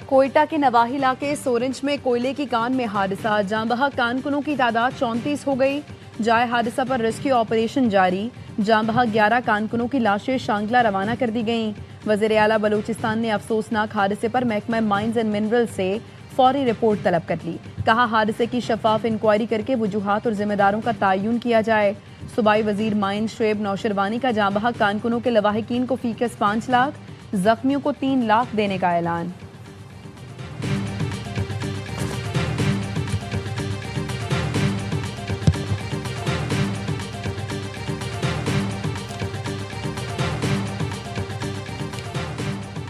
कोयटा के नवाही इलाके सोरेंज में कोयले की कान में हादसा, जाँ बहक कारकुनों की तादाद 34 हो गई। जाए हादसा पर रेस्क्यू ऑपरेशन जारी। जाँ बहक 11 कारकुनों की लाशें शांगला रवाना कर दी गईं। वज़ीर आला बलूचिस्तान ने अफसोसनाक हादसे पर महकमा माइंस एंड मिनरल से फौरी रिपोर्ट तलब कर ली। कहा हादसे की शफाफ इंक्वायरी करके वजूहात और जिम्मेदारों का तयन किया जाए। सूबाई वजीर माइंस शुएब नौशरवानी का जाँ बहक कारकुनों के लवाहिकीन को फीकस 5 लाख, जख्मियों को 3 लाख देने का ऐलान।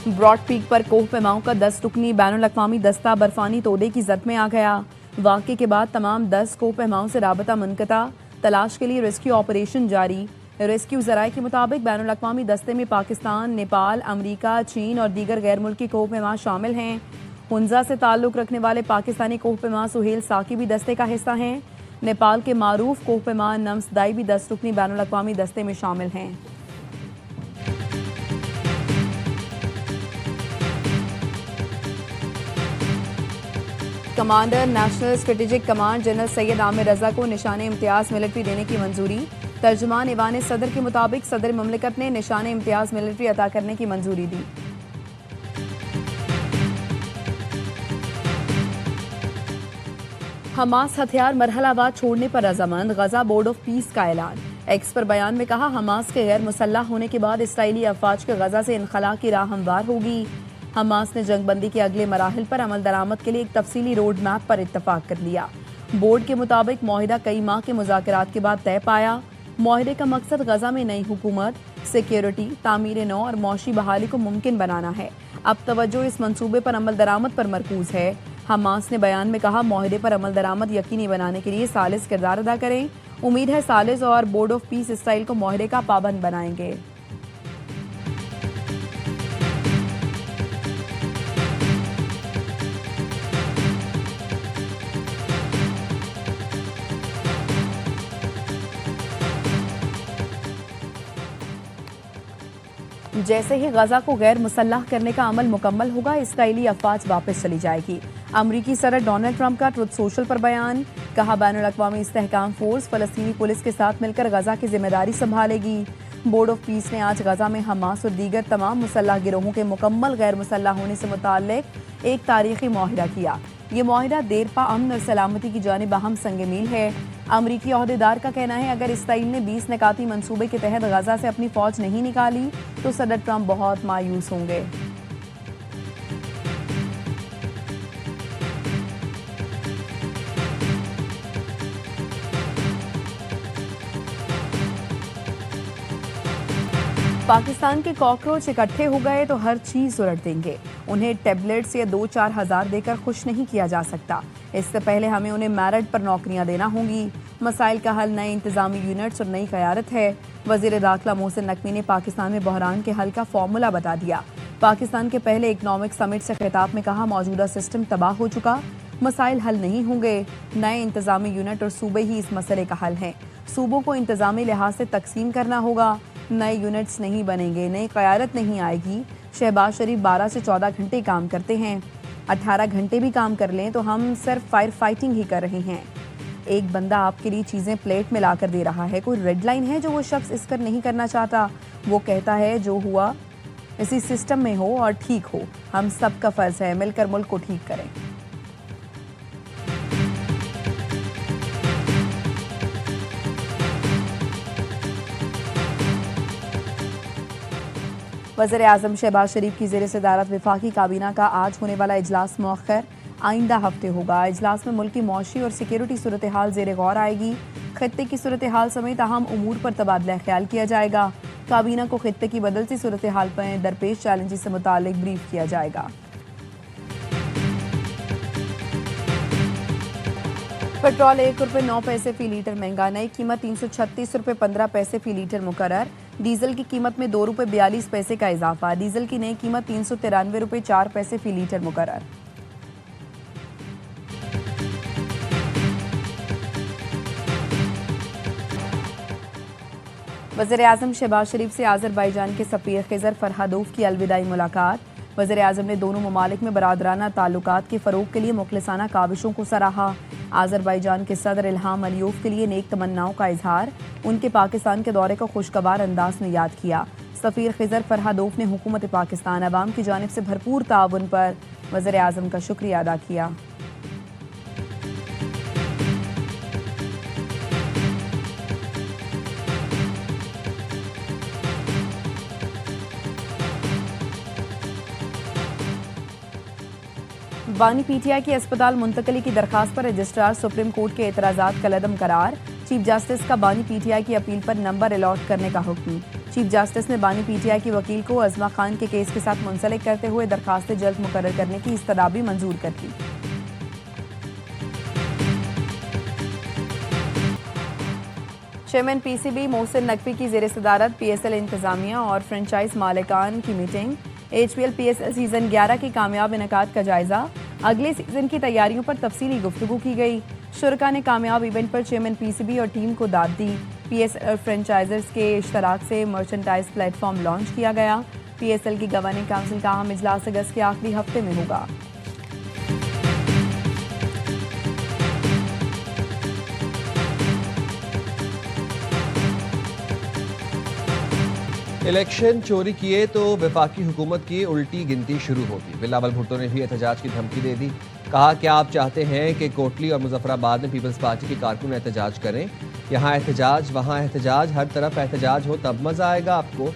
ब्रॉड पीक पर कोह पैमाओं का 10 रुकनी बैनुल अक़वामी दस्ता बर्फानी तोदे की जद में आ गया। वाक़े के बाद तमाम 10 कोह पैमाओं से राबता मुनक़ता, तलाश के लिए रेस्क्यू ऑपरेशन जारी। रेस्क्यू ज़राए के मुताबिक बैनुल अक़वामी दस्ते में पाकिस्तान, नेपाल, अमरीका, चीन और दीगर गैर मुल्की कोह पैमा शामिल हैं। हुंजा से ताल्लुक़ रखने वाले पाकिस्तानी कोह पैमा सुहेल साकी भी दस्ते का हिस्सा हैं। नेपाल के मारूफ कोह पैमा नम्सदाई भी 10 रुकनी बैनुल अक़वामी दस्ते में शामिल हैं। Commander national strategic command general Syed Aamir Raza को निशान इम्तियाज मिलिट्री देने की मंजूरी। तर्जुमान ईवान सदर के मुताबिक सदर ममलिकत ने निशान इम्तियाज मिलिट्री अता करने की मंजूरी दी। हमास हथियार मरहलावार छोड़ने पर रजामंद, गजा बोर्ड ऑफ पीस का ऐलान। एक्स पर बयान में कहा हमास के गैर मुसल्लह होने के बाद इसराइली अफवाज के गजा से इनखला की राह हमवार होगी। हमास ने जंगबंदी के अगले मराहिल पर अमल दरामद के लिए एक तफसीली रोड मैप पर इत्तफाक कर लिया। बोर्ड के मुताबिक मुआहिदा कई माह के मुज़ाकरात के बाद तय पाया। मुआहिदे का मकसद गजा में नई हुकूमत, सिक्योरिटी, तामीर नौ और मौशी बहाली को मुमकिन बनाना है। अब तवज्जो इस मंसूबे पर अमल दरामद पर मरकूज है। हमास ने बयान में कहा मुआहिदे पर अमल दरामद यकीनी बनाने के लिए सालिस किरदार अदा करें। उम्मीद है सालिस और बोर्ड ऑफ पीस इसराइल को मुआहिदे का पाबंद बनाएंगे। जैसे ही गजा को गैर मुसल्लह करने का अमल मुकम्मल होगा, इसराइली अफवाज वापस चली जाएगी। अमरीकी सदर डोनाल्ड ट्रंप का ट्रुथ सोशल पर बयान। कहा बैनुल अक़वामी इस्तेहकाम फोर्स फलस्तीनी पुलिस के साथ मिलकर गजा की जिम्मेदारी संभालेगी। बोर्ड ऑफ पीस ने आज गजा में हमास और दीगर तमाम मुसल्लह गिरोहों के मुकम्मल गैर मुसल्लह होने से मुताल्लिक एक तारीखी मुआहिदा किया। ये मुआहिदा देरपा अमन और सलामती की जानिब अहम संग मील है। अमरीकी ओहदेदार का कहना है अगर इसराइल ने 20 निकाती मंसूबे के तहत गजा से अपनी फौज नहीं निकाली तो सदर ट्रंप बहुत मायूस होंगे। पाकिस्तान के कॉकरोच इकट्ठे हो गए तो हर चीज उलट देंगे। उन्हें टैबलेट्स या 2-4 हज़ार देकर खुश नहीं किया जा सकता। इससे पहले हमें उन्हें मेरिट पर नौकरियां देना होंगी। मसाइल का हल नए इंतजामी यूनिट्स और नई क़यादत है। वज़ीर दाखिला मोहसिन नकवी ने पाकिस्तान में बहरान के हल का फॉर्मूला बता दिया। पाकिस्तान के पहले इकनॉमिक समिट से खिताब में कहा मौजूदा सिस्टम तबाह हो चुका, मसाइल हल नहीं होंगे। नए इंतजामी यूनिट और सूबे ही इस मसले का हल हैं। सूबों को इंतजामी लिहाज से तकसीम करना होगा। नए यूनिट्स नहीं बनेंगे, नई क़यादत नहीं आएगी। शहबाज शरीफ 12 से 14 घंटे काम करते हैं। 18 घंटे भी काम कर लें तो हम सिर्फ फायर फाइटिंग ही कर रहे हैं। एक बंदा आपके लिए चीज़ें प्लेट में ला कर दे रहा है। कोई रेड लाइन है जो वो शख्स इस कर नहीं करना चाहता। वो कहता है जो हुआ इसी सिस्टम में हो और ठीक हो। हम सब का फ़र्ज़ है मिलकर मुल्क को ठीक करें। वज़ीर आज़म शहबाज शरीफ की ज़ेर सदारत वफाकी काबीना का आज होने वाला इजलास मौखर आइंदा हफ्ते होगा। इजलास में मुल्क की मौशी और सिक्योरिटी सूरत हाल ज़ेर गौर आएगी। खित्ते की सूरत हाल समेत अहम उमूर पर तबादला ख्याल किया जाएगा। काबीना को खित्ते की बदलती सूरत हाल पर दरपेश चैलेंजेस से मुतालिक ब्रीफ किया जाएगा। पेट्रोल ₹1.09 फी लीटर महंगा, नई कीमत ₹336.15 फी लीटर मुकर्रर। डीजल की कीमत में ₹2.42 का इजाफा। डीजल की नई कीमत ₹393.04 फी लीटर मुकर्रर। वज़ीर आज़म शहबाज शरीफ से आज़रबाईजान के सफ़ीर खिज़र फरहादोव की अलविदाई मुलाकात। वज़ीर आज़म ने दोनों ममालिक में बरादराना ताल्लुकात के फ़रोग़ के लिए मुखलिसाना काविशों को सराहा। आज़रबाईजान के सदर इल्हाम अलियोव के लिए नेक तमन्नाओं का इजहार, उनके पाकिस्तान के दौरे को खुशगवार अंदाज में याद किया। सफ़ीर खिज़र फरहादोफ ने हुकूमत पाकिस्तान अवाम की जानिब से भरपूर ताउन पर वज़ीर आज़म का शुक्रिया अदा किया। बानी पीटीआई की अस्पताल मुंतकली की दरखास्त पर रजिस्ट्रार सुप्रीम कोर्ट के एतराज़ात कलअदम करार। चीफ जस्टिस का बानी पीटीआई की अपील पर नंबर अलॉट करने का हुक्म। चीफ जस्टिस ने बानी पीटीआई की वकील को अज़मा खान के केस के साथ मुंसलिक करते हुए दरखास्तें जल्द मुकर्रर करने की इस्तदा भी मंजूर कर दी। चेयरमैन पीसीबी मोहसिन नकवी की ज़ेर सदारत पीएसएल इंतजामिया और फ्रेंचाइज मालिकान की मीटिंग। एचपीएल पीएसएल सीजन 11 की कामयाब इनेकाद का जायजा। अगले सीजन की तैयारियों पर तफसीली गुफ्तगू की गई। शुरका ने कामयाब इवेंट पर चेयरमैन पीसीबी और टीम को दाद दी। पीएसएल और फ्रेंचाइजर्स के इश्तराक से मर्चेंटाइज प्लेटफॉर्म लॉन्च किया गया। पीएसएल की गवर्निंग काउंसिल का अहम इजलास अगस्त के आखिरी हफ्ते में होगा। इलेक्शन चोरी किए तो वफाकी हुकूमत की उल्टी गिनती शुरू होगी। बिलावल भुट्टो ने भी एहतजाज की धमकी दे दी। कहा क्या आप चाहते हैं कि कोटली और मुजफ्फराबाद में पीपल्स पार्टी के कारकुन एहतजाज करें? यहाँ एहतजाज वहाँ एहतजाज, हर तरफ एहतजाज हो तब मज़ा आएगा आपको।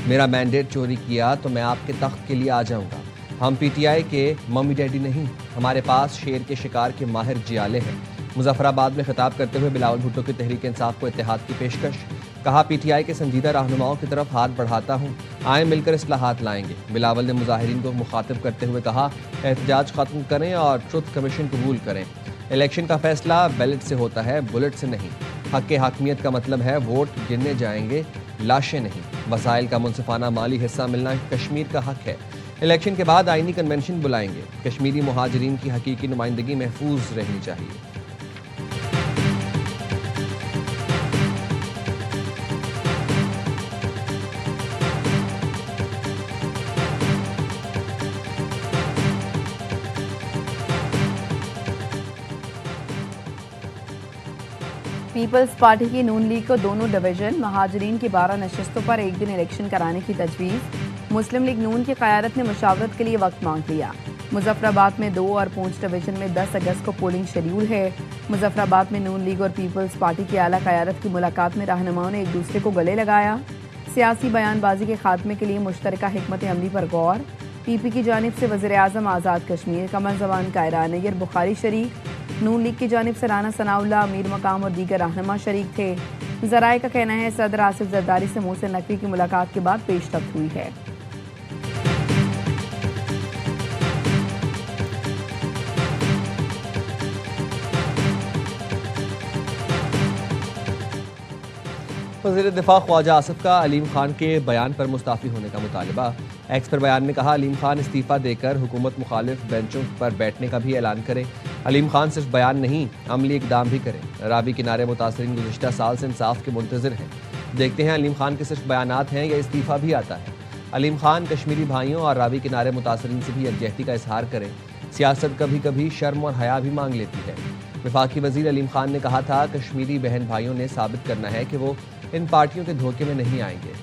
मेरा मैंडेट चोरी किया तो मैं आपके तख्त के लिए आ जाऊँगा। हम पीटीआई के मम्मी डैडी नहीं, हमारे पास शेर के शिकार के माहिर जियाले हैं। मुजफ्फराबाद में खिताब करते हुए बिलावल भुट्टो की तहरीक इंसाफ को इत्तेहाद की पेशकश। कहा पीटीआई के संजीदा रहनुमाओं की तरफ हाथ बढ़ाता हूँ, आए मिलकर इस्लाहात लाएंगे। बिलावल ने मुजाहिरीन को मुखातिब करते हुए कहा एहतजाज खत्म करें और ट्रुथ कमीशन कबूल करें। इलेक्शन का फैसला बैलेट से होता है, बुलेट से नहीं। हक के हाकमियत का मतलब है वोट गिनने जाएंगे, लाशें नहीं। वसाइल का मुनसिफाना माली हिस्सा मिलना कश्मीर का हक है। इलेक्शन के बाद आईनी कन्वेंशन बुलाएंगे। कश्मीरी मुहाजिरीन की हकीकी नुमाइंदगी महफूज रहनी चाहिए। पीपल्स पार्टी की नून लीग को दोनों डिवीजन महाजरीन की 12 नशस्तों पर एक दिन इलेक्शन कराने की तजवीज़। मुस्लिम लीग नून की क़यादत ने मुशावरत के लिए वक्त मांग लिया। मुजफ्फराबाद में 2 और पूंछ डिवीजन में 10 अगस्त को पोलिंग शेड्यूल है। मुजफ्फराबाद में नून लीग और पीपल्स पार्टी की आला क़यादत की मुलाकात में रहनुमाओं ने एक दूसरे को गले लगाया। सियासी बयानबाजी के खात्मे के लिए मुश्तरका हिकमत अमली पर गौर। पीपी की जानिब से वज़ीर आज़म आज़ाद कश्मीर कमर ज़बान कायरा नैयर बुखारी शरीक। नून लीग की जानिब से राना सनाउल्ला, अमीर मकाम और दीगर रहनुमा शरीक थे। ज़राए का कहना है सदर आसिफ जरदारी से मोहसिन नकवी की मुलाकात के बाद पेशरफ्त हुई है। वज़ीर दिफा ख्वाजा आसिफ का अलीम खान के बयान पर मुस्ताफ़ी होने का मुतालबा। एक्स पर बयान में कहा अलीम खान इस्तीफ़ा देकर हुकूमत मुखालिफ बेंचों पर बैठने का भी ऐलान करे। अलीम खान सिर्फ बयान नहीं, अमली इकदाम भी करें। रावी किनारे मुतासरीन गुज़िश्ता साल से इंसाफ के मुंतज़िर हैं। देखते हैं अलीम खान के सिर्फ बयानात हैं या इस्तीफ़ा भी आता है। अलीम खान कश्मीरी भाइयों और रावी किनारे मुतासरीन से भी यकजहती का इजहार करें। सियासत कभी कभी शर्म और हया भी मांग लेती है। वफाकी वज़ीर अलीम खान ने कहा था कश्मीरी बहन भाइयों ने साबित करना है कि वो इन पार्टियों के धोखे में नहीं आएंगे।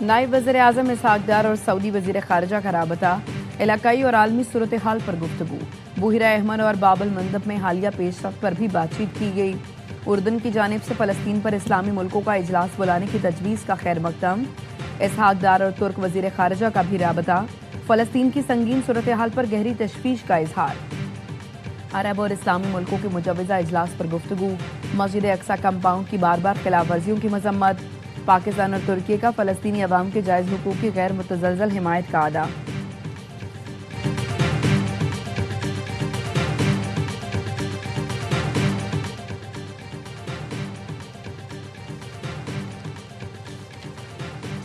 नायब वज़ीर आज़म इसहाक डार और सऊदी वज़ीर ख़ारिजा का राबता। इलाकाई और आलमी सूरत हाल पर गुफ्तगू। बुहिरा अहमद और बाबल मंदब में हालिया पेशरफ्त पर भी बातचीत की गई। उर्दन की जानिब से फ़लस्तीन पर इस्लामी मुल्कों का इजलास बुलाने की तजवीज़ का खैर मकदम। इसहाक डार और तुर्क वज़ीर ख़ारिजा का भी राबता। फ़लस्तीन की संगीन सूरत हाल पर गहरी तशवीश का इजहार। अरब और इस्लामी मुल्कों के मुजवज़ा इजलास पर गुफ्तगू। मस्जिद अक्सा कंपाउंड की बार बार खिलाफ वर्जियों की मजम्मत। पाकिस्तान और तुर्की का फ़लस्तीनी अवाम के जायज़ हुकूक़ की गैर मुतज़लज़ल हिमायत का अदा।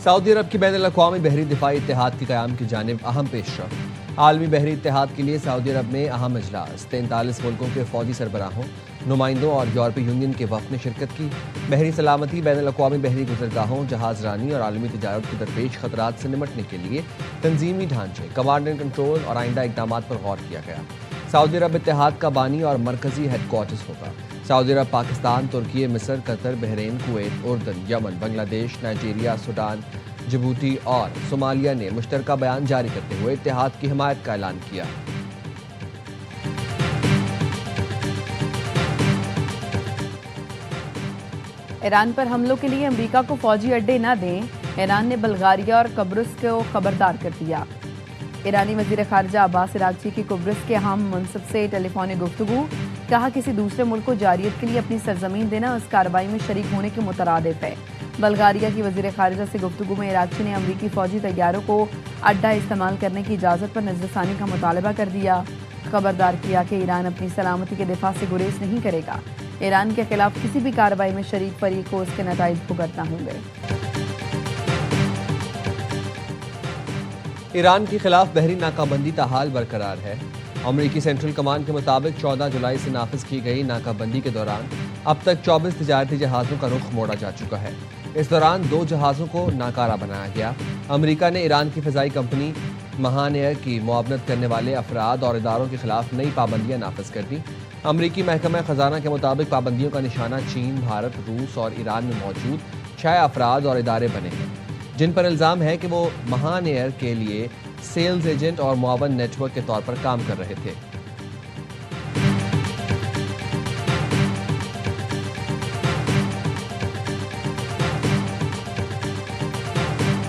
सऊदी अरब की बैनुल अक़वामी बहरी दिफाई इत्तेहाद की क़याम की जानिब अहम पेशरफ्त। आलमी बहरी इत्तेहाद के लिए सऊदी अरब में अहम इजलास। 43 मुल्कों के फौजी सरबराहों, नुमाइंदों और यूरोपीय यूनियन के वफद ने शिरकत की। बहरी सलामती, बैनुल-अक़वामी बहरी गुजरगाहों, जहाज रानी और आलमी तजारत के दरपेश खतरात से निपटने के लिए तंजीमी ढांचे, कमांड एंड कंट्रोल और आइंदा इक़दाम पर गौर किया गया। सऊदी अरब इत्तेहाद का बानी और मरकजी हेडक्वार्टर्स होगा। सऊदी अरब पाकिस्तान, तुर्की, मिस्र, कतर, बहरीन, कुवैत, उर्दन, Yemen, Bangladesh, Nigeria, Sudan, Djibouti और सोमालिया ने मुश्तरका बयान जारी करते हुए इत्तेहाद की हिमायत का ऐलान किया। ईरान पर हमलों के लिए अमेरिका को फौजी अड्डे न दें, ईरान ने बल्गारिया और कब्रुस को खबरदार कर दिया। ईरानी वजीर खारजा अब्बास अरागची की कब्रुस के अहम मनसब से टेलीफोनिक गुफ्तगू। कहा, किसी दूसरे मुल्क को जारियत के लिए अपनी सरजमीन देना उस कार्रवाई में शरीक होने के मुतरादिफ है। बल्गारिया की वजीर खारजा से गुफ्तगू में अरागची ने अमरीकी फौजी तैयारों को अड्डा इस्तेमाल करने की इजाज़त पर नजरसानी का मुतालबा कर दिया। खबरदार किया कि ईरान अपनी सलामती के दिफा से गुरेज नहीं करेगा। ईरान के खिलाफ किसी भी कार्रवाई में शरीक फरीक को उसके नताइज भुगतना होंगे। ईरान के खिलाफ बहरी नाकाबंदी ताहाल बरकरार है। अमरीकी सेंट्रल कमांड के मुताबिक 14 जुलाई से नाफिज की गई नाकाबंदी के दौरान अब तक 24 तिजारती जहाज़ों का रुख मोड़ा जा चुका है। इस दौरान 2 जहाज़ों को नाकारा बनाया गया। अमरीका ने ईरान की फ़िज़ाई कंपनी महान एयर की मुआवनत करने वाले अफराद और इदारों के खिलाफ नई पाबंदियां नाफिज कर दी। अमरीकी महकमा खजाना के मुताबिक पाबंदियों का निशाना चीन, भारत, रूस और ईरान में मौजूद 6 अफराद और इदारे बने हैं, जिन पर इल्ज़ाम है कि वो महान एयर के लिए सेल्स एजेंट और मुआवन नेटवर्क के तौर पर काम कर रहे थे।